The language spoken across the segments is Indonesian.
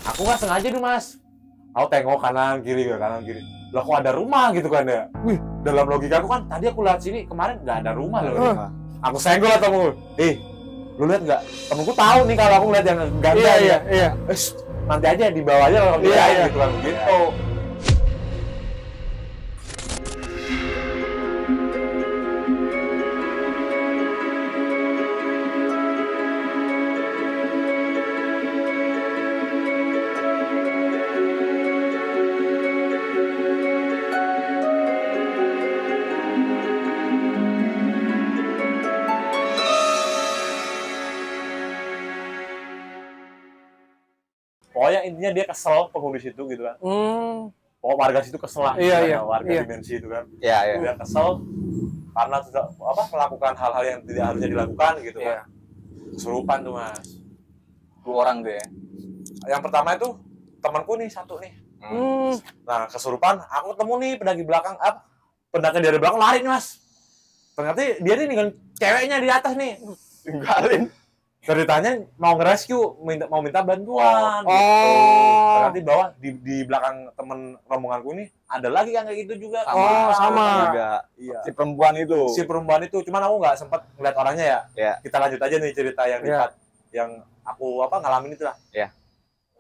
Aku nggak sengaja nih mas. Aku tengok kanan kiri Lah kok ada rumah gitu kan ya? Wih, dalam logika aku kan tadi aku lihat sini kemarin nggak ada rumah loh. Aku senggol lah temenku. Lu lihat nggak? Temenku tahu nih kalau aku lihat yang ganda. Iya. Nanti aja di bawahnya kalau gitu kan gitu. Pokoknya intinya dia kesel penghuni situ gitu kan. Pokoknya warga situ kesel lah. Warga dimensi itu kan. Dia kesel karena sudah melakukan hal-hal yang tidak harusnya dilakukan gitu kan. Kesurupan tuh mas. 2 orang tuh ya. Yang pertama itu temanku nih satu nih. Nah kesurupan, aku ketemu nih pendaki dari belakang lari nih mas. Ternyata dia nih dengan ceweknya di atas nih. Tinggalin. Ceritanya mau nge-rescue, mau minta bantuan. Gitu. Ternyata di bawah di belakang temen rombonganku nih ada lagi yang kayak gitu juga. Sama. Juga. Iya. Si perempuan itu. Cuman aku nggak sempet ngeliat orangnya ya. Iya. Kita lanjut aja nih cerita yang yang aku ngalamin itu lah. Iya.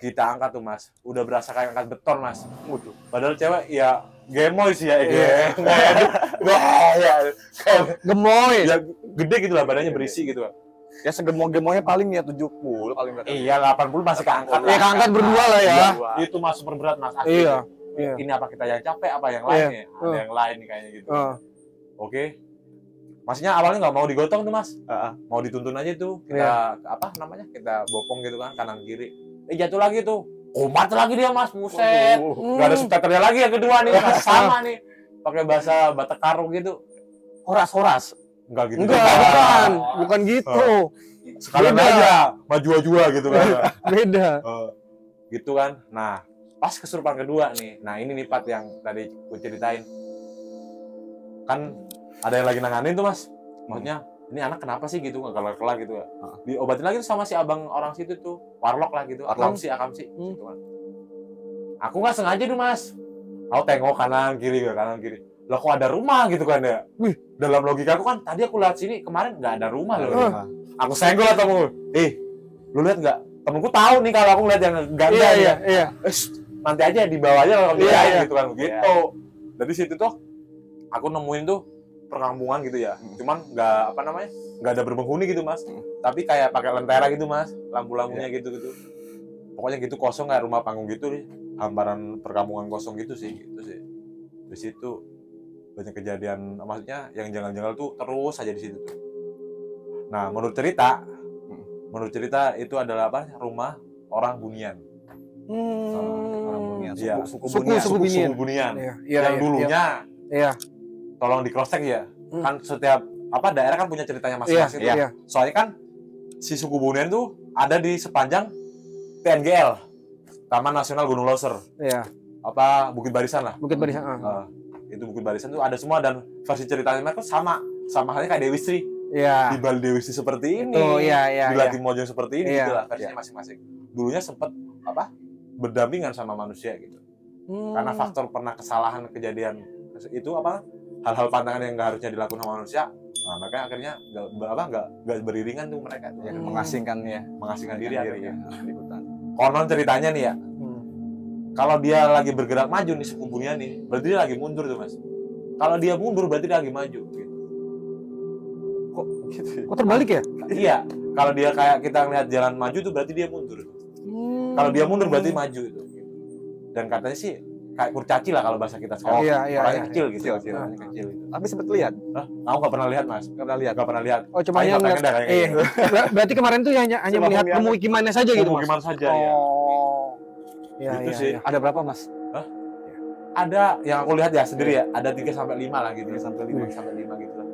Kita angkat tuh mas, udah berasa kayak angkat beton mas. Padahal cewek ya gemoy sih ya. Gemoy. Ya gede gitu lah, badannya berisi gitu lah. Ya segemo-gemonya paling ya 70 paling enggak. Iya 80 masih keangkat. Ya keangkat berdua lah ya. Itu mas super berat mas. Iya. Ini apa kita yang capek apa yang lain ya? Ada yang lain kayaknya gitu. Oke. Masnya awalnya nggak mau digotong tuh mas. Mau dituntun aja tuh. Kita kita bopong gitu kan kanan kiri. Jatuh lagi tuh. Kumat lagi dia mas, buset. Nggak ada subtitlenya lagi yang kedua nih, masih sama nih. Pakai bahasa Batak Karo gitu. Horas. Enggak gitu. Bukan gitu. Sekalian aja maju-maju gitu kan. Beda. Gitu kan. Nah, pas kesurupan kedua nih. Nah, ini nih Pat yang tadi gue ceritain. Kan ada yang lagi nanganin tuh mas. Maksudnya, ini anak kenapa sih gitu, nggak kelar-kelar gitu ya. Diobatin lagi tuh sama si abang orang situ tuh. Warlock lah gitu. Akamsi. Gitu kan. Aku nggak sengaja tuh mas. Aku tengok kanan kiri. Lah kok ada rumah gitu kan ya. Wih, dalam logika aku kan tadi aku lihat sini kemarin nggak ada rumah loh. Aku senggol lah temenku. Lu lihat nggak? Temenku tahu nih kalau aku lihat yang ganda. Iya. Nanti aja di bawahnya kalau gitu kan begitu. Dari situ tuh aku nemuin tuh perkampungan gitu ya. Cuman nggak ada berpenghuni gitu mas. Tapi kayak pakai lentera gitu mas, lampu-lampunya gitu. Pokoknya gitu kosong kayak rumah panggung gitu nih. Hamparan perkampungan kosong gitu sih. Di situ banyak kejadian, maksudnya yang janggal-janggal tuh terus aja di situ tuh. Nah, menurut cerita itu adalah rumah orang Bunian. Orang Bunian. Suku Bunian. Yang dulunya. Tolong di cross check ya. Kan setiap daerah kan punya ceritanya masing-masing. Soalnya kan si suku Bunian tuh ada di sepanjang TNGL, Taman Nasional Gunung Loser. Bukit Barisan lah. Itu Bukit Barisan tuh ada semua dan versi ceritanya mereka sama halnya kayak Dewi Sri. Di Bali Dewi Sri seperti ini. Di Latimojong seperti ini gitu lah versinya masing-masing. Dulunya sempat berdampingan sama manusia gitu. Karena faktor pernah kesalahan kejadian itu hal-hal pantangan yang nggak harusnya dilakukan sama manusia. Nah, makanya akhirnya nggak beriringan tuh mereka tuh. Mengasingkan diri akhirnya. Konon ceritanya nih ya. Kalau dia lagi bergerak maju nih suku Bunian nih, berarti dia lagi mundur tuh mas. Kalau dia mundur berarti dia lagi maju. Gitu. Kok terbalik ya? Iya. Kalau dia kayak kita ngelihat jalan maju tuh berarti dia mundur. Kalau dia mundur berarti maju itu. Dan katanya sih kayak kurcaci lah kalau bahasa kita sekarang. Orangnya kecil gitu. Kecil. Tapi sempet lihat. Aku nggak pernah lihat mas. Nggak pernah lihat. Oh cuma yang berarti kemarin tuh hanya melihat pemukimannya saja gitu mas. Pemukiman saja ya. Gitu sih. Ada berapa mas? Ada yang aku lihat ya sendiri ya. Ada 3-5 lah gitu. 3-5 gitu lah.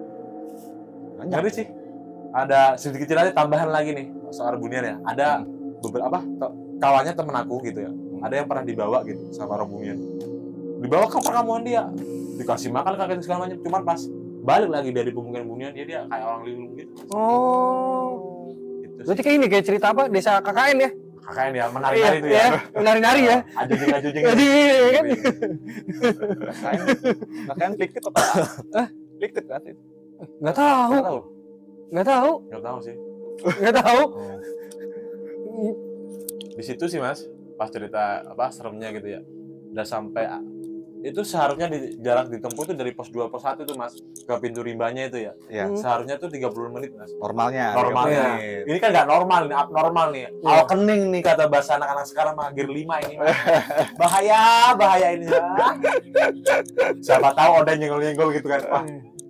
Ngeri sih. Ada sedikit cerita tambahan lagi nih soal Bunian ya. Ada beberapa kawannya temen aku gitu ya. Ada yang pernah dibawa gitu sama orang Bunian. Dibawa ke perkampungan dia. Dikasih makan kakek segala macam. Cuman pas balik lagi dari pemukiman Bunian dia kayak orang linglung gitu. Berarti kayak ini kayak cerita Desa KKN ya? KKN ya, menari-nari itu ya. Menari-nari ya. Ajujing-ajujing. Jadi kan. KKN fiktif apa? Fiktif kan? Nggak tahu. Nggak tahu sih. Nggak tahu. Di situ sih Mas, pas cerita seremnya gitu ya. Udah sampai itu seharusnya jarak ditempuh itu dari pos 2 pos 1 itu Mas ke pintu rimbanya itu ya. Iya. Seharusnya tuh 30 menit Mas. Normalnya. Ini kan nggak normal nih, abnormal nih. Awakening nih kata bahasa anak-anak sekarang mah gear 5 ini. Bahaya ini ya. Siapa tahu ada nyenggol-nyenggol gitu kan. Wah,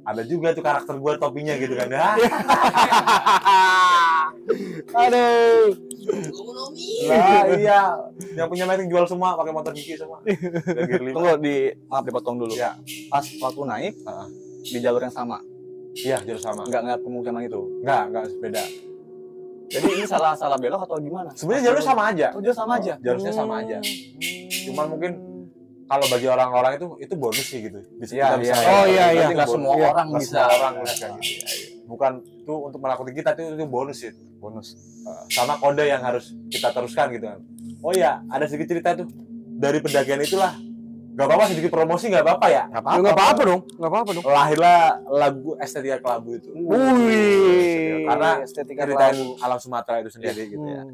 ada juga tuh karakter gua topinya gitu kan ya. Aduh. Lah iya, yang punya meeting jual semua pakai motor gigi semua. Tunggu maaf dipotong dulu. Ya. Pas waktu naik di jalur yang sama. Iya, jalur sama. Enggak pemukiman itu. Enggak beda. Jadi ini salah belok atau gimana? Sebenarnya jalurnya sama aja. Oh, jalur sama aja. Jalurnya sama aja. Cuman mungkin kalau bagi orang-orang itu bonus sih gitu. Iya. Oh iya. Enggak semua orang bisa. Bukan itu untuk menakuti kita, itu bonus sih. Bonus. Sama kode yang harus kita teruskan gitu kan. Oh iya, ada sedikit cerita tuh. Dari pendakian itulah. Gak apa-apa sedikit promosi gak apa-apa ya? Gak apa-apa dong. Lahirlah lagu Estetika Kelabu itu. Wih. Karena Estetika ceritain alam Sumatera itu sendiri gitu ya.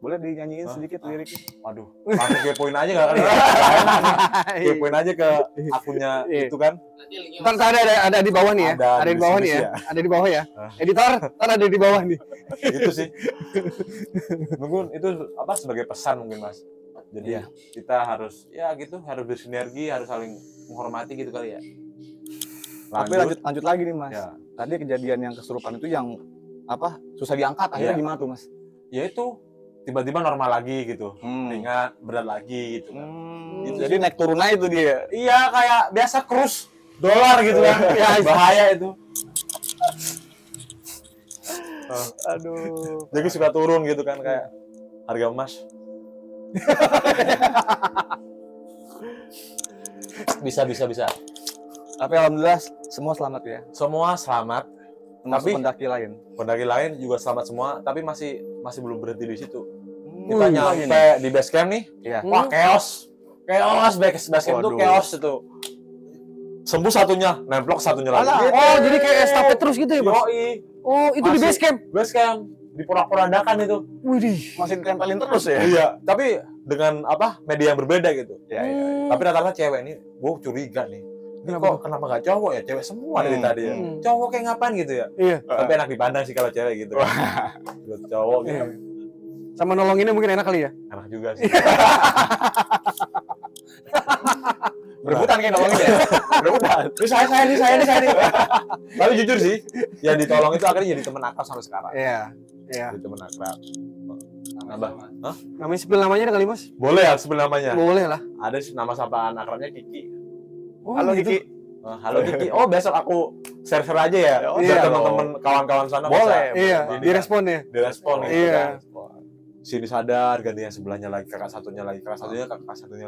Boleh dinyanyiin sedikit liriknya? Waduh, langsung kepoin aja gak kali ya? Kepoin aja ke akunnya itu kan. Ntar ada di bawah nih ya. Ada di bawah nih ya. Ada di bawah ya. Editor, ntar ada di bawah nih. Itu sih. Mungkin itu sebagai pesan mungkin Mas. Jadi kita harus harus bersinergi, harus saling menghormati gitu kali ya. Tapi lanjut lagi nih Mas. Ya. Tadi kejadian yang kesurupan itu yang susah diangkat akhirnya gimana tuh Mas? Ya itu tiba-tiba normal lagi gitu, ringan, berat lagi gitu kan. Jadi naik turun aja itu dia. Iya, kayak biasa cruise dolar gitu kan. Ya, bahaya itu. Aduh. Jadi suka turun gitu kan kayak harga emas. Bisa. Tapi alhamdulillah semua selamat ya. Semua selamat. Tapi pendaki lain juga selamat semua, tapi masih belum berhenti di situ. Kita nyampe di base camp nih. Iya. Wah, chaos base camp tuh chaos itu. Sembuh satunya, nemplok satunya lagi. Oh, jadi kayak estafet terus gitu ya, Bos? Oh, itu di base camp. Base camp di porak-porandakan itu. Widih, masih ditempelin terus ya? Iya, tapi dengan media yang berbeda gitu. Iya. Tapi rata-rata cewek ini, gue curiga nih. Ini kenapa gak cowok ya? Cewek semua dari tadi ya. Cowok kayak ngapain gitu ya? Iya. Tapi enak dipandang sih kalau cewek gitu. Cowok gitu. Sama nolonginnya mungkin enak kali ya? Enak juga sih. Berebutan kayak nolongin ya? Berebutan. Ini saya nih. Tapi jujur sih, yang ditolong itu akhirnya jadi teman akrab sampai sekarang. Iya. Jadi teman akrab. Nambah? Hah? Namanya spill namanya ada kali, Mas? Boleh ya spill namanya? Boleh lah. Ada nama sapaan akrabnya Kiki. Oh, halo gitu. Kiki. Halo Kiki. Oh, besok aku share aja ya. Biar teman-teman kawan-kawan sana boleh. Bisa. Iya, direspon ya. Direspon gitu iya. kan. Sini sadar, ganti yang sebelahnya lagi, kakak satunya lagi.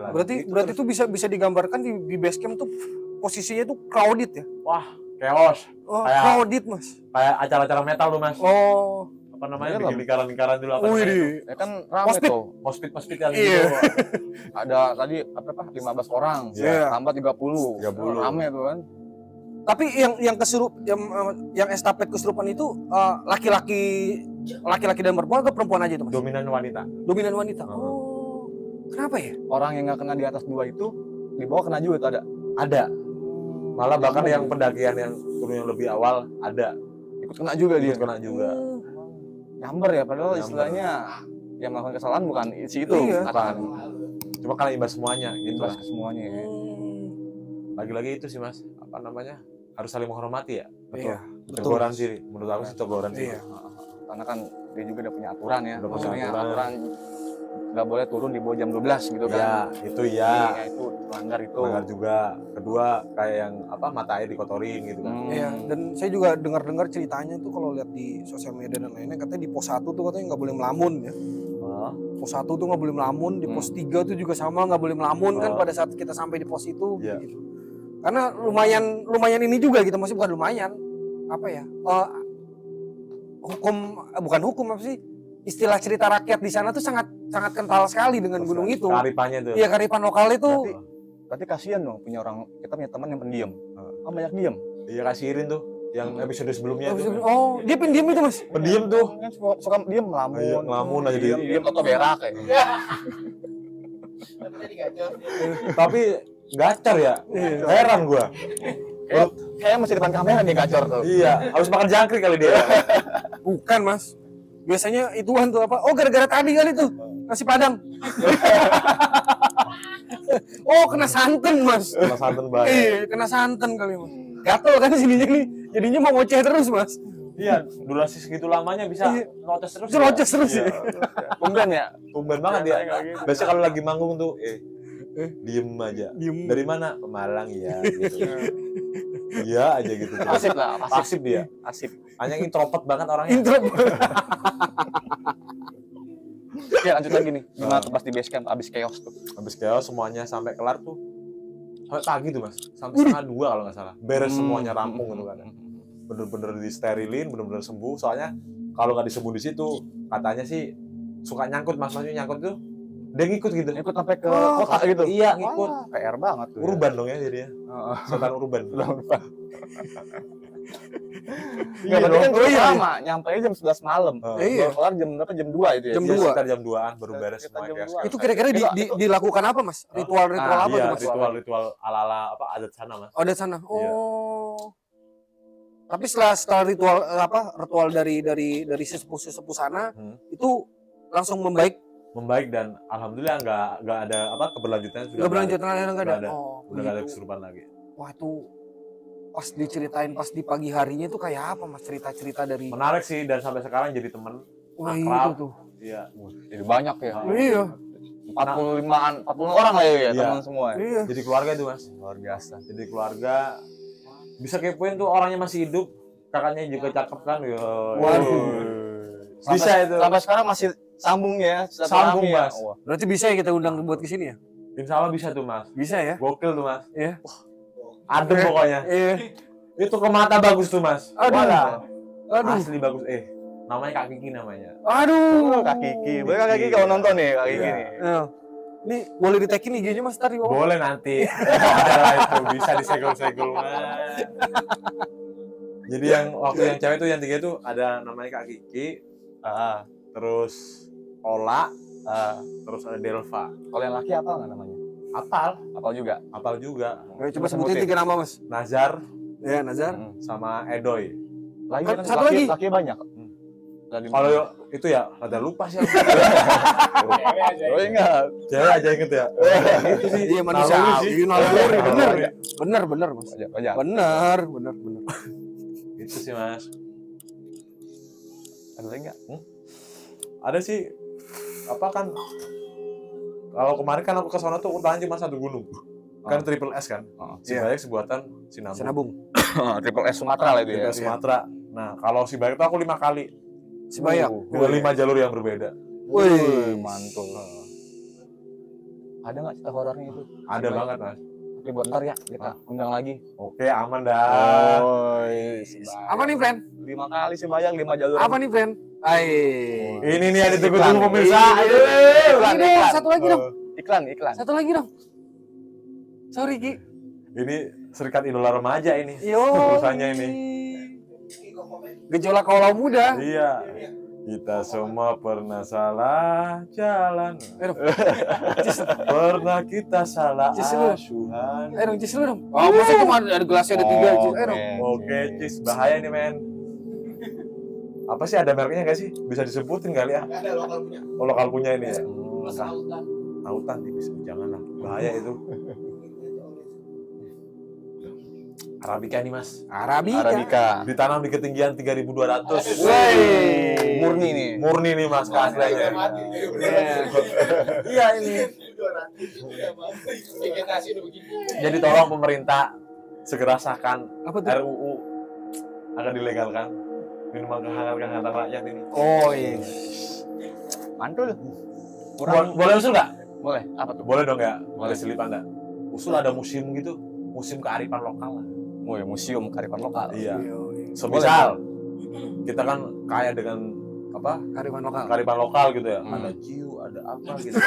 Berarti itu bisa digambarkan di base camp tuh posisinya tuh crowded ya? Wah, chaos. Oh, crowded, Mas. Kayak acara-acara metal tuh, Mas. Oh. Apa namanya? Bikin lingkaran-lingkaran dulu apa namanya? Ya kan rame tuh. Hospit yang iya. gitu. Ada tadi 15 orang. Iya. Tambah 30. Rame tuh kan. Tapi yang estafet kesurupan itu laki-laki dan perempuan atau perempuan aja itu, Mas? Dominan wanita. Oh. Kenapa ya? Orang yang nggak kena di atas 2 itu di bawah kena juga tuh ada. Malah bahkan yang pendakian yang turun yang lebih awal ada. Ikut kena juga dia. Nyamber ya, padahal istilahnya yang melakukan kesalahan bukan si itu. Iya. Cuma karena imbas semuanya. Imbas ke semuanya ya. Lagi-lagi itu sih Mas, apa namanya? Harus saling menghormati ya. Iya. Teguran sih, menurut aku sih teguran sih. Iya. Karena kan dia juga udah punya aturan ya. Udah punya aturan nggak boleh turun di bawah jam 12 gitu kan. Ya, itu ya. Itu melanggar itu. Melanggar juga. Kedua kayak yang mata air dikotorin gitu kan. Iya, dan saya juga dengar ceritanya tuh kalau lihat di sosial media dan lainnya katanya di pos 1 tuh katanya nggak boleh melamun ya. Pos 1 tuh nggak boleh melamun, di pos 3 tuh juga sama nggak boleh melamun kan pada saat kita sampai di pos itu gitu. Karena lumayan ini juga gitu, masih bukan lumayan. Apa ya? Bukan hukum apa sih? istilah cerita rakyat di sana tuh sangat sangat kental sekali dengan gunung itu. Kearipannya tuh. Iya, kearifan lokal itu. Berarti kasihan dong kita punya teman yang pendiam. Kan banyak diam. Iya, kasihin tuh yang episode sebelumnya tuh. Oh, dia pendiam itu, Mas. Pendiam tuh. Kan suka diam melamun. Iya, ngelamun aja diam atau berak kayak. Tapi gacor ya. Heran gua. Kayak masih depan kamera nih gacor tuh. Iya, harus makan jangkrik kali dia. Bukan, Mas. Biasanya ituan tuh apa? Oh, gara-gara tadi kali tuh. Nasi Padang. Oh, kena santan, Mas. Kena santan banget. Iya, kena santan kali, Mas. Gatel kan sininya nih. Jadinya mau ngoceh terus, Mas. Iya, durasi segitu lamanya bisa notes terus. Itu ngoceh terus ya. Tumben ya. Tumben banget dia. Biasanya kalau lagi manggung tuh, diem aja. Diem. Dari mana? Pemalang ya. Gitu. Iya aja gitu. Pasif lah, Pasif dia. Pasif. Hanya introvert banget orangnya. Intro. Ya lanjut lagi nih. Gimana tuh pas di base camp abis chaos tuh? Habis chaos semuanya sampai kelar tuh. Sampai pagi tuh, Mas. Sampai setengah 2 kalau nggak salah. Beres semuanya rampung gitu kan. Bener-bener disterilin, bener-bener sembuh. Soalnya kalau nggak disembuh di situ, katanya sih suka nyangkut, Mas. Maksudnya nyangkut tuh dia ngikut gitu. Ikut sampai ke kota gitu. Iya, ngikut. Wah, PR banget tuh. Urban dong ya jadinya. Setan urban. Iya, berarti kan lama, nyampe jam 11 malam. Iya. Kelar jam berapa? Jam 2 itu ya. Jam Iya, 2. sekitar jam 2-an baru beres Sekitar semua jam chaos. 2. Itu kira-kira dilakukan apa, Mas? Ritual-ritual apa Iya, tuh, Mas? ritual-ritual ala-ala apa adat sana, Mas. Oh, dari sana. Iya. Oh. Tapi setelah ritual dari sesepuh sana itu langsung membaik. Membaik dan alhamdulillah nggak ada apa keberlanjutan sudah. Enggak berlanjut enggak ada. Udah nggak ada kesurupan lagi. Wah, itu pas diceritain pas di pagi harinya itu kayak apa, Mas? Cerita-cerita dari Menarik sih dan sampai sekarang jadi temen. Wah, akrab. itu tuh. Iya. Jadi banyak ya. Iya. 40 orang lah ya Iya. teman semua. Iya. Jadi keluarga itu, Mas. Luar biasa. Jadi keluarga bisa kepoin tuh orangnya masih hidup, kakaknya juga cakep kan. Yo. Waduh. Bisa itu. Sampai sekarang masih sambung ya. Sambung, ya. Mas. Wah. Berarti bisa ya kita undang buat kesini ya? Insya Allah bisa tuh, Mas. Bisa ya? Gokil tuh, Mas. Iya. Adem pokoknya. Iya. Itu ke mata bagus tuh, Mas. Aduh. Walah. Aduh. Asli bagus. Namanya Kak Kiki namanya. Aduh. Kak Kiki. Boleh Kak Kiki kalau nonton nih Kak Kiki Iya. nih. Nah, ini boleh ditekin IG-nya, Mas, tadi. Oh. Boleh nanti. Ada itu bisa disegel-segel, Mas. Jadi yang waktu yang cewek tuh yang 3 itu ada namanya Kak Kiki, terus Ola, terus ada Delva. Kalau yang laki apa nggak namanya? Apal juga. apal juga. Ayo, coba sebutin 3 nama, Mas. Nazar Ya, Nazar. sama Edoy. Lagi Kan kan satu lagi. laki banyak. Kalau itu ya rada lupa sih. Oh ingat. Cewek aja inget ya. Itu sih. Iya, manusia. Naluri sih. Iya, naluri. Bener. Naluri. Bener, Mas. Banyak. Bener. Itu sih, Mas. Ada lagi nggak? Ada sih apa kan kalau kemarin kan aku ke sana tuh udah cuma 1 gunung. Kan Triple S kan. Sibayak sebuatan Sinabung. Sinabung. Triple S Sumatera lah itu Triple ya. S Sumatera. Nah, kalau Sibayak tuh aku 5 kali. Sibayak. Dengan 5 jalur yang berbeda. Wih, mantul. Ada nggak cerita horornya itu? Ada banget, Mas. Tapi buat ntar ya kita undang lagi. Oke, aman dah. Apa nih, friend? 5 kali sih bayang 5 jalur. Apa nih, friend? Ini nih yang ditunggu-tunggu Iklan. pemirsa. Iklan. Ini dong, satu lagi dong. Iklan. Satu lagi dong. Sorry, Ki. Ini serikat idola remaja ini. Yo. Urusannya ini. Gejolak kaulah muda. Iya. Kita semua pernah salah jalan. Pernah kita salah Cis lu. asuhan. Dong, Cis lu dong. Oh, masa cuma ada gelasnya ada 3, Cis. Dong. Oke, Cis, bahaya nih, men. Apa sih ada mereknya nggak sih? Bisa disebutin kali ya? Ada lokal punya. Oh, lokal punya ini ya. Plus autan. Autan tipis, janganlah. Bahaya itu. Arabica nih, Mas. Arabica. Ditanam di ketinggian 3.200. Wey. Murni nih. Murni nih, Mas, keasliannya. Iya ini. Vegetasi udah begini. Jadi tolong pemerintah segera sahkan Apa tuh? RUU agar dilegalkan minuman kehangatan rakyat ini. Oh, iya. Mantul. Boleh usul nggak? Boleh. Apa tuh? Boleh dong ya. Boleh selip Anda. Usul ada museum gitu, museum kearifan lokal lah. Oh ya, museum kearifan lokal. Iya. Semisal kita kan kaya dengan apa kearifan lokal gitu ya. Ada ciu, ada apa gitu.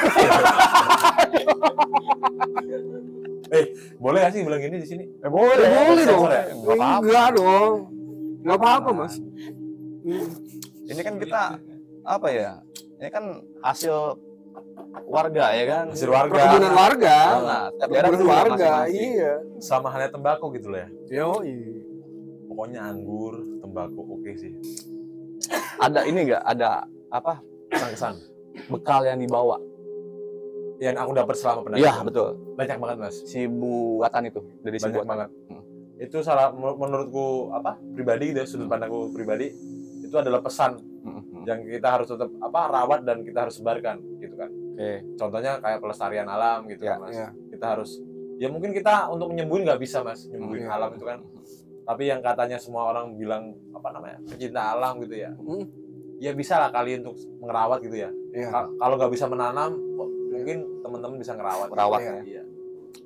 Boleh gak sih bilang gini di sini? Boleh dong. Ya? Enggak dong. Enggak apa-apa, Mas. Ini kan kita apa ya? Ini kan hasil warga ya kan? Hasil warga. Perkebunan warga. Nah, tiap daerah Perkebunan punya warga, masing-masing. iya. Sama halnya tembakau gitu loh ya. Pokoknya Pokoknya anggur, tembakau oke sih. Ada ini enggak? Ada apa? Kesan-kesan Bekal yang dibawa. yang aku dapat selama pendakian. Iya, betul. Banyak banget Mas. Si buatan itu dari si Banyak buatan. banget. Itu salah menurutku pribadi gitu ya, sudut pandangku pribadi itu adalah pesan yang kita harus tetap rawat dan kita harus sebarkan gitu kan. Oke. Contohnya kayak pelestarian alam gitu Ya, kan Mas. ya. Kita harus ya mungkin kita untuk menyembuhin nggak bisa Mas, nyembuhin Iya. alam itu kan. Tapi yang katanya semua orang bilang pecinta alam gitu ya. Ya bisa lah kalian untuk merawat gitu ya. Iya. Kalau nggak bisa menanam, mungkin teman-teman bisa ngerawat. Merawat Iya. ya. Iya.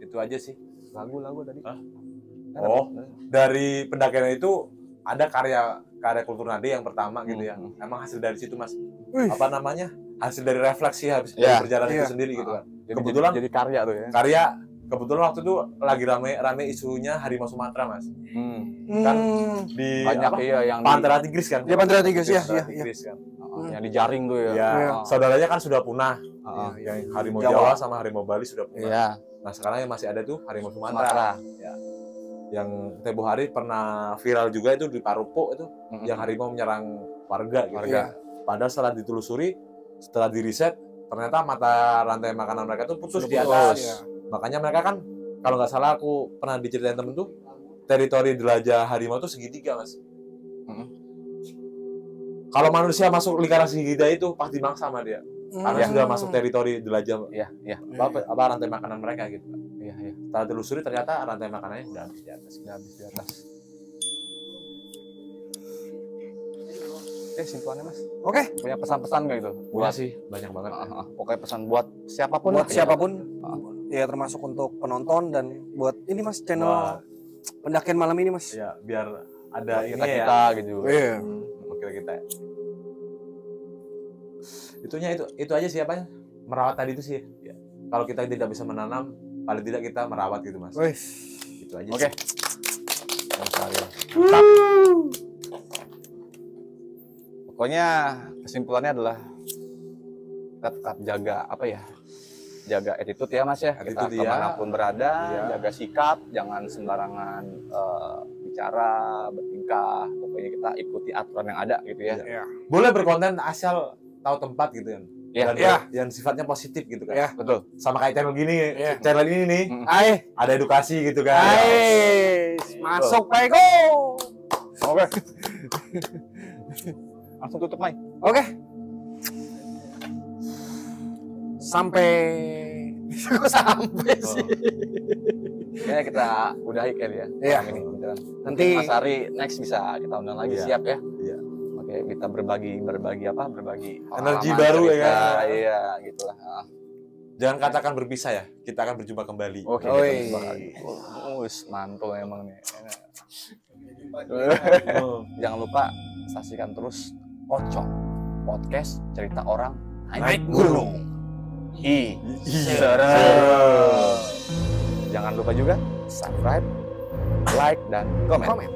Itu aja sih. Lagu tadi. Hah? Oh, dari pendakian itu ada karya kultur nadi yang pertama gitu ya. Emang hasil dari situ Mas. Apa namanya? Hasil dari refleksi habis dari Ya. perjalanan Iya. itu sendiri gitu kan. Jadi, Kebetulan jadi karya tuh ya. karya kebetulan waktu itu lagi rame isunya harimau Sumatera Mas. Kan di Banyak ya yang Pantai Tigris kan. Iya, Pantai Tigris, ya, Pantai iya. Tigris kan. yang dijaring tuh ya. Ya, Iya. saudaranya kan sudah punah. Heeh. Yang harimau Jawa. Jawa sama harimau Bali sudah punah. Iya. Nah, sekarang yang masih ada tuh harimau Sumatera. Sumatera. Ya. Yang tempo hari pernah viral juga itu di Paropo itu yang harimau menyerang warga gitu. Warga. Padahal setelah ditelusuri, setelah diriset, ternyata mata rantai makanan mereka tuh putus Sudah di putus, atas. ya. Makanya mereka kan kalau nggak salah aku pernah diceritain temen tuh teritori jelajah harimau tuh segitiga Mas. Kalau manusia masuk lingkaran segitiga itu pasti mangsa sama dia. Karena sudah masuk teritori jelajah Iya. apa rantai makanan mereka gitu. Iya. Setelah telusuri ternyata rantai makanannya udah habis di atas. Oke, simpulannya Mas. Oke, Punya pesan-pesan nggak itu? Buat sih banyak banget. Pokoknya pesan buat siapapun. buat lah. siapapun ya termasuk untuk penonton dan buat ini Mas channel Buat- pendakian malam ini Mas. Ya, biar ada Buat ini kita ya. gitu. Iya. Wakil kita. Itu aja sih apanya? Merawat tadi itu sih. Ya. Kalau kita tidak bisa menanam, paling tidak kita merawat gitu, Mas. Wes. Itu aja. Oke. sih. Yang saya. Pokoknya kesimpulannya adalah kita tetap jaga jaga attitude ya Mas ya. Kita Attitude, ya. kemanapun berada, Iya. jaga sikap, jangan sembarangan bicara, bertingkah. Pokoknya kita ikuti aturan yang ada gitu ya. Iya. Boleh berkonten asal tahu tempat gitu kan. Iya. Dan Iya. yang sifatnya positif gitu kan. Iya. Betul. Sama kayak channel gini, Iya. channel ini nih, ada edukasi gitu kan. Masuk Pak Eko. Oke. Langsung tutup Mai. Oke. Sampai kok sampai sih. Kayaknya kita udahi kali ya. Iya. malam ini pembicaraan. Nanti Mas Ari next bisa kita undang lagi, Iya. siap ya? Iya. Oke, kita berbagi Energi pengalaman, baru ya cerita, kan? Iya, gitulah. Jangan katakan berpisah ya. Kita akan berjumpa kembali. Oke, Oi. kita berjumpa lagi. Mantul emang nih. Jangan lupa saksikan terus Pocong Podcast, cerita orang naik gunung. Serem. Jangan lupa juga subscribe, like, dan komen.